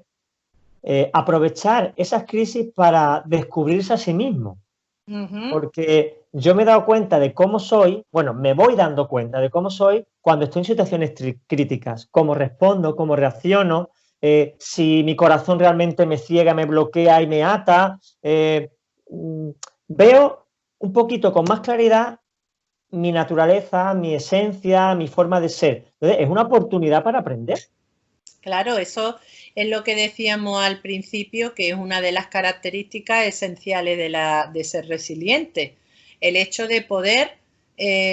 aprovechar esas crisis para descubrirse a sí mismo. Porque yo me he dado cuenta de cómo soy, bueno, me voy dando cuenta de cómo soy cuando estoy en situaciones críticas, cómo respondo, cómo reacciono, si mi corazón realmente me ciega, me bloquea y me ata. Veo un poquito con más claridad mi naturaleza, mi esencia, mi forma de ser. Entonces, es una oportunidad para aprender. Claro, eso es lo que decíamos al principio, que es una de las características esenciales de ser resiliente. El hecho de poder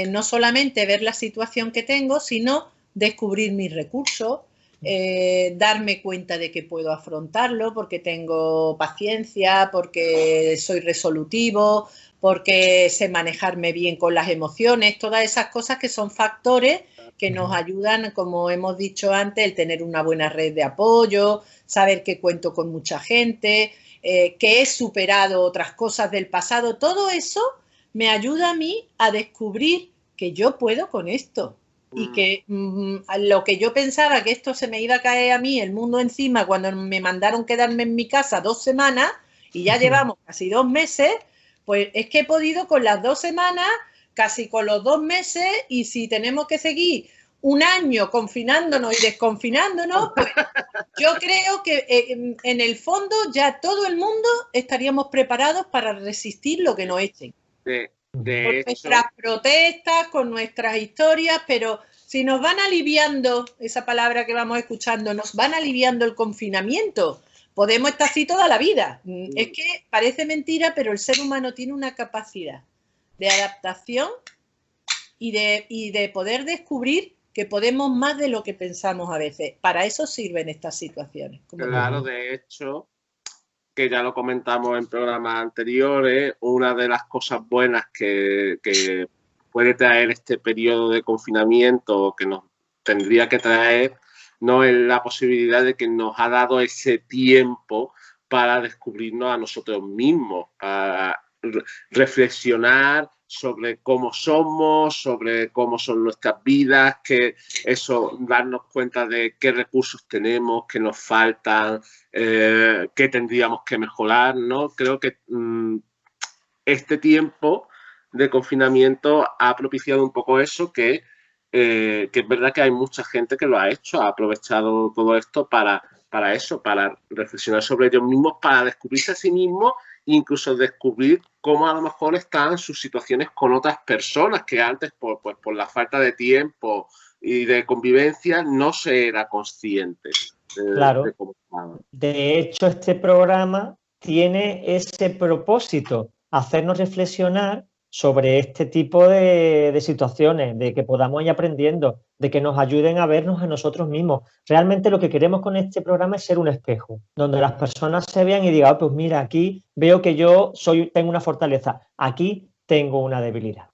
no solamente ver la situación que tengo, sino descubrir mis recursos, darme cuenta de que puedo afrontarlo porque tengo paciencia, porque soy resolutivo, porque sé manejarme bien con las emociones, todas esas cosas que son factores que nos ayudan, como hemos dicho antes, el tener una buena red de apoyo, saber que cuento con mucha gente, que he superado otras cosas del pasado. Todo eso me ayuda a mí a descubrir que yo puedo con esto y que lo que yo pensaba que esto se me iba a caer a mí, el mundo encima, cuando me mandaron quedarme en mi casa 2 semanas y ya llevamos casi 2 meses, pues es que he podido con las 2 semanas, casi con los 2 meses, y si tenemos que seguir un año confinándonos y desconfinándonos, pues yo creo que en el fondo ya todo el mundo estaríamos preparados para resistir lo que nos echen. Con nuestras protestas, con nuestras historias, pero si nos van aliviando, esa palabra que vamos escuchando, nos van aliviando el confinamiento, podemos estar así toda la vida. Es que parece mentira, pero el ser humano tiene una capacidad de adaptación y de poder descubrir que podemos más de lo que pensamos a veces. Para eso sirven estas situaciones. Claro, de hecho, que ya lo comentamos en programas anteriores, una de las cosas buenas que puede traer este periodo de confinamiento, que nos tendría que traer, no es la posibilidad de que nos ha dado ese tiempo para descubrirnos a nosotros mismos, para reflexionar sobre cómo somos, sobre cómo son nuestras vidas, que eso, darnos cuenta de qué recursos tenemos, qué nos faltan, qué tendríamos que mejorar, ¿no? Creo que este tiempo de confinamiento ha propiciado un poco eso, que es verdad que hay mucha gente que lo ha hecho, ha aprovechado todo esto para eso, para reflexionar sobre ellos mismos, para descubrirse a sí mismos, incluso descubrir cómo a lo mejor están sus situaciones con otras personas que antes, por la falta de tiempo y de convivencia, no se era consciente de cómo estaban. De hecho, este programa tiene ese propósito, hacernos reflexionar sobre este tipo de situaciones, de que podamos ir aprendiendo, de que nos ayuden a vernos a nosotros mismos. Realmente lo que queremos con este programa es ser un espejo, donde las personas se vean y digan, pues mira, aquí veo que yo tengo una fortaleza, aquí tengo una debilidad.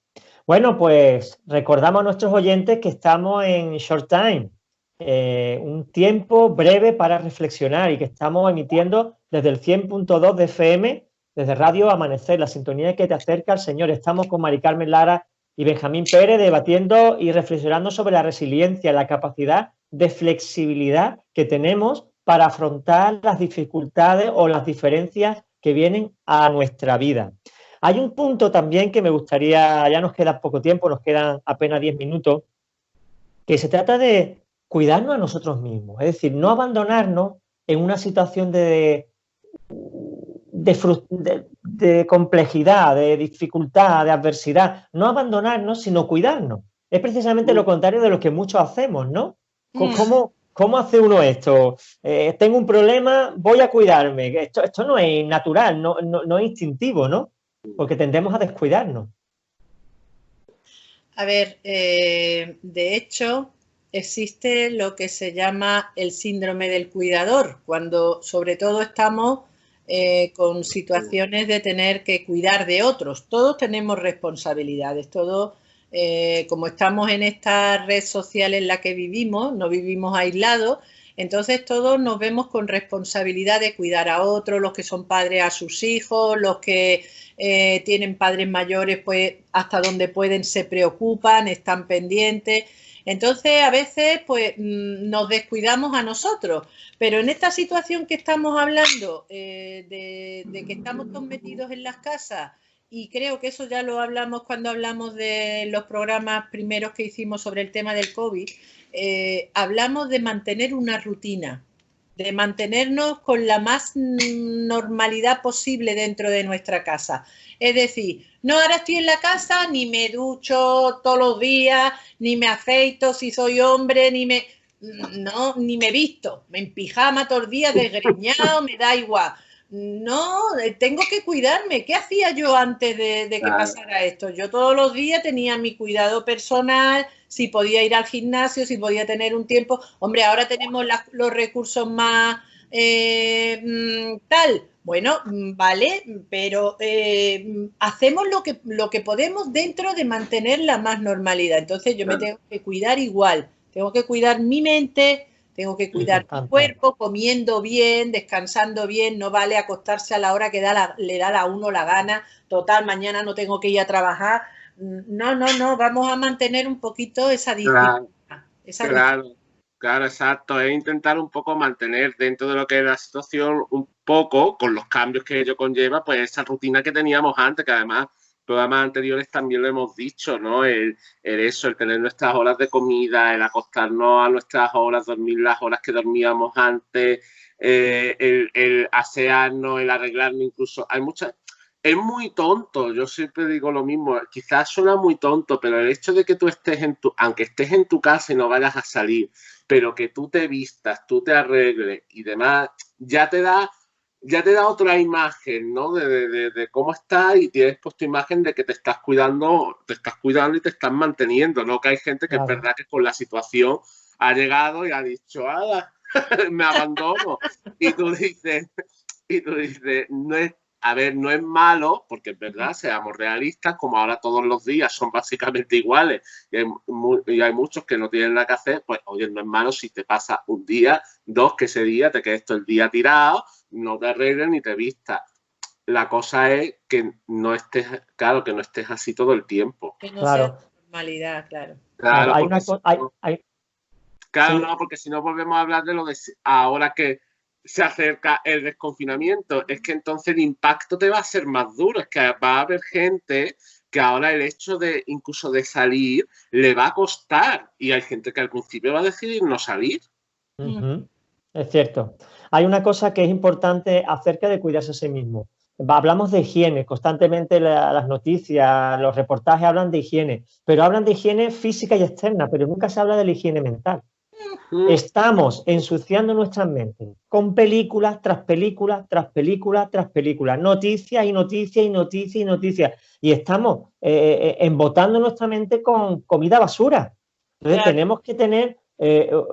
Bueno, pues recordamos a nuestros oyentes que estamos en Short Time, un tiempo breve para reflexionar, y que estamos emitiendo desde el 100.2 de FM, desde Radio Amanecer, la sintonía que te acerca al Señor. Estamos con Mari Carmen Lara y Benjamín Pérez debatiendo y reflexionando sobre la resiliencia, la capacidad de flexibilidad que tenemos para afrontar las dificultades o las diferencias que vienen a nuestra vida. Hay un punto también que me gustaría, ya nos queda poco tiempo, nos quedan apenas 10 minutos, que se trata de cuidarnos a nosotros mismos, es decir, no abandonarnos en una situación de complejidad, de dificultad, de adversidad. No abandonarnos, sino cuidarnos. Es precisamente lo contrario de lo que muchos hacemos, ¿no? ¿Cómo hace uno esto? Tengo un problema, voy a cuidarme. Esto no es natural, no es instintivo, ¿no? Porque tendemos a descuidarnos. A ver, de hecho, existe lo que se llama el síndrome del cuidador, cuando sobre todo estamos con situaciones de tener que cuidar de otros. Todos tenemos responsabilidades, todos, como estamos en esta red social en la que vivimos, no vivimos aislados, entonces todos nos vemos con responsabilidad de cuidar a otros, los que son padres a sus hijos, los que tienen padres mayores, pues hasta donde pueden se preocupan, están pendientes. Entonces, a veces, pues, nos descuidamos a nosotros. Pero en esta situación que estamos hablando, de que estamos todos metidos en las casas, y creo que eso ya lo hablamos cuando hablamos de los programas primeros que hicimos sobre el tema del COVID, hablamos de mantener una rutina, de mantenernos con la más normalidad posible dentro de nuestra casa. Es decir, no, ahora estoy en la casa, ni me ducho todos los días, ni me afeito si soy hombre, ni me visto, en pijama todos los días, desgreñado, me da igual. No, tengo que cuidarme. ¿Qué hacía yo antes de que pasara esto? Yo todos los días tenía mi cuidado personal, si podía ir al gimnasio, si podía tener un tiempo. Hombre, ahora tenemos los recursos más tal. Bueno, vale, pero hacemos lo que podemos dentro de mantener la más normalidad. Entonces yo me tengo que cuidar igual. Tengo que cuidar mi mente, tengo que cuidar mi cuerpo, comiendo bien, descansando bien. No vale acostarse a la hora que le da a uno la gana. Total, mañana no tengo que ir a trabajar. No, vamos a mantener un poquito esa disciplina. Claro, exacto. Es intentar un poco mantener dentro de lo que es la situación, un poco, con los cambios que ello conlleva, pues esa rutina que teníamos antes, que además programas anteriores también lo hemos dicho, ¿no? El tener nuestras horas de comida, el acostarnos a nuestras horas, dormir las horas que dormíamos antes, el asearnos, el arreglarnos, incluso es muy tonto, yo siempre digo lo mismo, quizás suena muy tonto, pero el hecho de que tú estés aunque estés en tu casa y no vayas a salir, pero que tú te vistas, tú te arregles y demás, ya te da otra imagen, ¿no? De cómo estás, y tienes pues tu imagen de que te estás cuidando y te estás manteniendo, ¿no? Que hay gente que claro, es verdad que con la situación ha llegado y ha dicho, ¡ah! Me abandono. Y tú dices, no es malo, porque es verdad, seamos realistas, como ahora todos los días son básicamente iguales y hay muchos que no tienen nada que hacer, pues oye, no es malo si te pasa un día, dos, que ese día te quedes todo el día tirado, no te arregles ni te vistas. La cosa es que no estés así todo el tiempo. Que no sea normalidad, claro. Claro, hay porque sí. no, porque si no volvemos a hablar de lo de ahora que se acerca el desconfinamiento, es que entonces el impacto te va a ser más duro, es que va a haber gente que ahora el hecho de incluso de salir le va a costar, y hay gente que al principio va a decidir no salir. Es cierto. Hay una cosa que es importante acerca de cuidarse a sí mismo. Hablamos de higiene, constantemente las noticias, los reportajes hablan de higiene, pero hablan de higiene física y externa, pero nunca se habla de la higiene mental. Estamos ensuciando nuestras mentes con películas tras películas, tras películas, tras películas, noticias y noticias y noticias y noticias, y estamos embotando nuestra mente con comida basura. Entonces tenemos que tener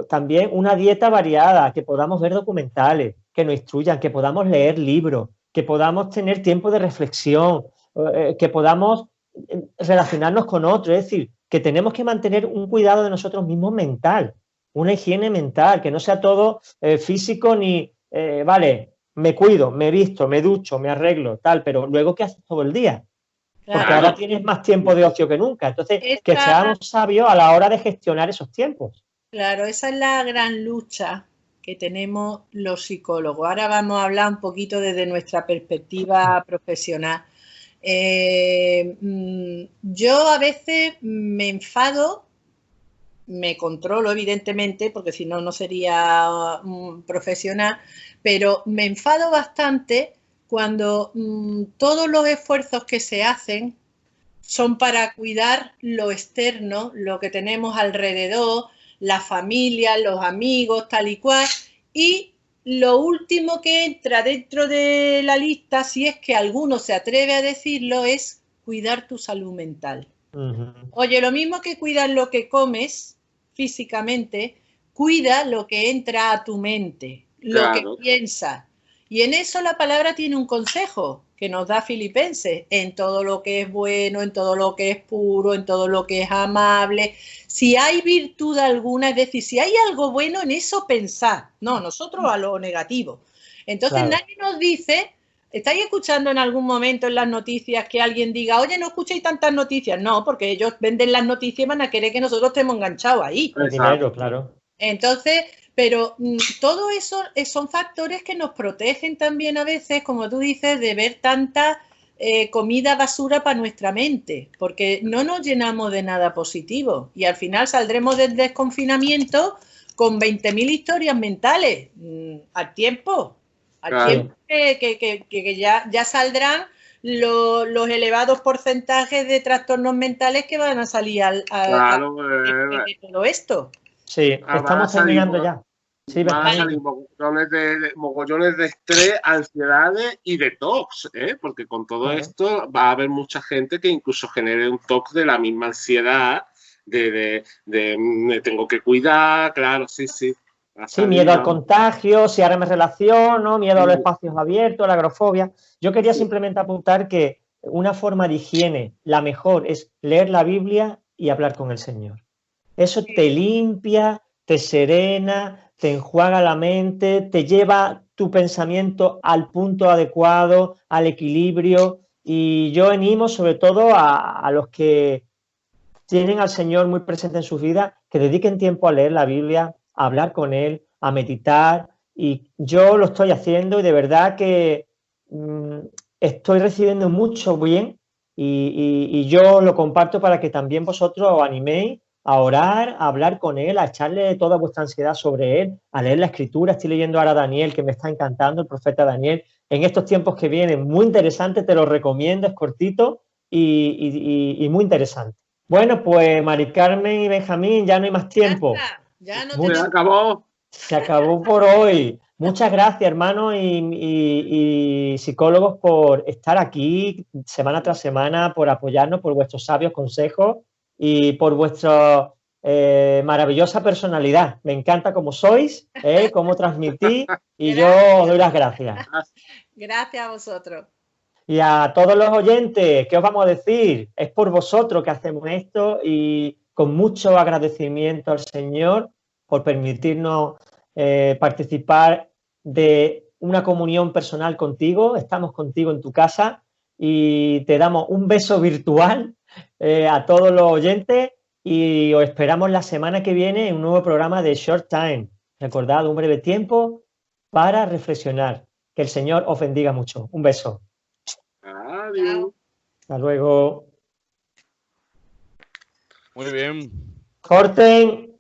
también una dieta variada, que podamos ver documentales, que nos instruyan, que podamos leer libros, que podamos tener tiempo de reflexión, que podamos relacionarnos con otros. Es decir, que tenemos que mantener un cuidado de nosotros mismos mental, una higiene mental, que no sea todo físico ni, vale, me cuido, me visto, me ducho, me arreglo, tal, pero luego ¿qué haces todo el día? Claro. Porque ahora tienes más tiempo de ocio que nunca. Entonces, que seamos sabios a la hora de gestionar esos tiempos. Claro, esa es la gran lucha que tenemos los psicólogos. Ahora vamos a hablar un poquito desde nuestra perspectiva profesional. Yo a veces me enfado, me controlo evidentemente, porque si no, no sería profesional, pero me enfado bastante cuando todos los esfuerzos que se hacen son para cuidar lo externo, lo que tenemos alrededor, la familia, los amigos, tal y cual, y lo último que entra dentro de la lista, si es que alguno se atreve a decirlo, es cuidar tu salud mental. Oye, lo mismo que cuidas lo que comes físicamente, cuida lo que entra a tu mente, lo que piensas. Y en eso la palabra tiene un consejo que nos da Filipenses: en todo lo que es bueno, en todo lo que es puro, en todo lo que es amable, si hay virtud alguna, es decir, si hay algo bueno, en eso pensad. No, nosotros a lo negativo. Entonces nadie nos dice, ¿estáis escuchando en algún momento en las noticias que alguien diga, oye, no escuchéis tantas noticias? No, porque ellos venden las noticias y van a querer que nosotros estemos enganchados ahí. El dinero, claro. Entonces, pero todo eso son factores que nos protegen también a veces, como tú dices, de ver tanta comida basura para nuestra mente, porque no nos llenamos de nada positivo y al final saldremos del desconfinamiento con 20.000 historias mentales al tiempo que ya saldrán los elevados porcentajes de trastornos mentales que van a salir de todo esto. Sí, estamos terminando ya. Sí, van a salir mogollones de estrés, ansiedades y detox, porque con todo esto va a haber mucha gente que incluso genere un tox de la misma ansiedad, de me tengo que cuidar, claro, sí. Sí, miedo al contagio, si ahora me relaciono, miedo a los espacios abiertos, la agrofobia. Yo quería simplemente apuntar que una forma de higiene, la mejor, es leer la Biblia y hablar con el Señor. Eso te limpia, te serena, te enjuaga la mente, te lleva tu pensamiento al punto adecuado, al equilibrio. Y yo animo sobre todo a los que tienen al Señor muy presente en sus vidas, que dediquen tiempo a leer la Biblia, a hablar con Él, a meditar. Y yo lo estoy haciendo y de verdad que estoy recibiendo mucho bien y yo lo comparto para que también vosotros os animéis a orar, a hablar con él, a echarle toda vuestra ansiedad sobre él, a leer la escritura. Estoy leyendo ahora a Daniel, que me está encantando, el profeta Daniel, en estos tiempos que vienen, muy interesante, te lo recomiendo, es cortito y muy interesante. Bueno, pues Mari Carmen y Benjamín, ya no hay más tiempo. Ya no Se acabó. Se acabó por hoy. Muchas gracias, hermanos y psicólogos, por estar aquí semana tras semana, por apoyarnos, por vuestros sabios consejos y por vuestra maravillosa personalidad. Me encanta cómo sois, cómo transmitís, y yo os doy las gracias. Gracias a vosotros. Y a todos los oyentes, ¿qué os vamos a decir? Es por vosotros que hacemos esto y con mucho agradecimiento al Señor por permitirnos participar de una comunión personal contigo. Estamos contigo en tu casa y te damos un beso virtual a todos los oyentes y os esperamos la semana que viene en un nuevo programa de Short Time. Recordad, un breve tiempo para reflexionar. Que el Señor os bendiga mucho. Un beso. Adiós. Hasta luego. Muy bien. Corten.